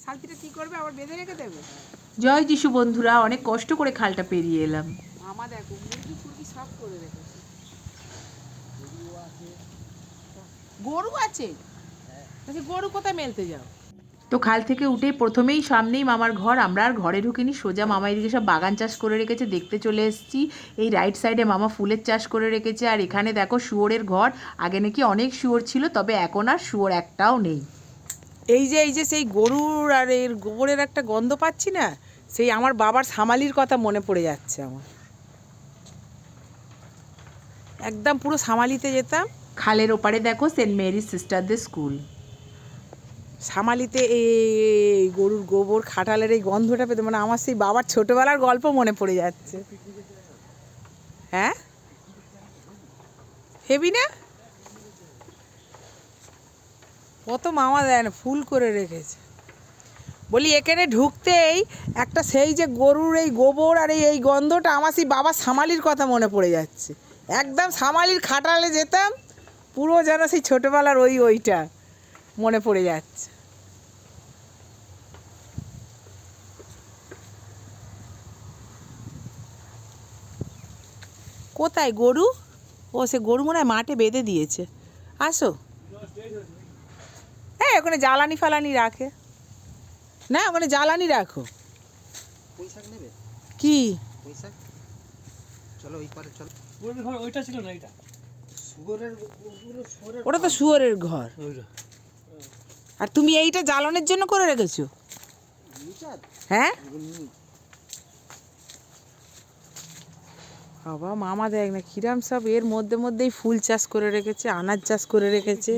শালতিটা কি করবে, আবার বেঁধে রেখে দেবে? জয় যিশু বন্ধুরা, অনেক কষ্ট করে খালটা পেরিয়ে এলাম। মামা দেখো মুরগি ফুরগি সব করে রেখেছে। গরু আছে? আচ্ছা, গরু কোথায় মেলতে যাও? তো খাল থেকে উঠে প্রথমেই সামনেই মামার ঘর। আমরা আর ঘরে ঢুকিনি, সোজা মামা এদিকে সব বাগান চাষ করে রেখেছে, দেখতে চলে এসেছি। এই রাইট সাইডে মামা ফুলের চাষ করে রেখেছে। আর এখানে দেখো শুয়োরের ঘর। আগে নাকি অনেক শুয়োর ছিল, তবে এখন আর শুয়োর একটাও নেই। এই যে সেই গরুর আর এর গোবরের একটা গন্ধ পাচ্ছি না, সেই আমার বাবার সামালির কথা মনে পড়ে যাচ্ছে আমার। একদম পুরো সামালিতে যেতাম। খালের ওপারে দেখো সেন্ট মেরি সিস্টারদের স্কুল। সামালিতে এই গরুর গোবর খাটালের এই গন্ধটা পেতে মানে আমার সেই বাবার ছোটবেলার গল্প মনে পড়ে যাচ্ছে। হ্যাঁ, হেবি না? কত মামা দেয় না, ফুল করে রেখেছে। বলি এখানে ঢুকতেই একটা সেই যে গরুর এই গোবর আর এই গন্ধটা আমার সেই বাবার সামালির কথা মনে পড়ে যাচ্ছে। একদম সামালির খাটালে যেতাম, পুরো যেন সেই ছোটোবেলার ওইটা মনে পড়ে যাচ্ছে। কোথায় গরু? ও সে গরু মনে হয় মাঠে বেঁধে দিয়েছে। আসো। হ্যাঁ, ওখানে জ্বালানি ফালানি রাখে না, ওখানে জ্বালানি রাখো। কি ওটা তো শুয়োরের ঘর, আর তুমি এইটা জ্বালানোর জন্য করে রেখেছো? হ্যাঁ বাবা, মামা দেখ না কিরাম সব এর মধ্যেই ফুল চাষ করে রেখেছে, আনাজ চাষ করে রেখেছে।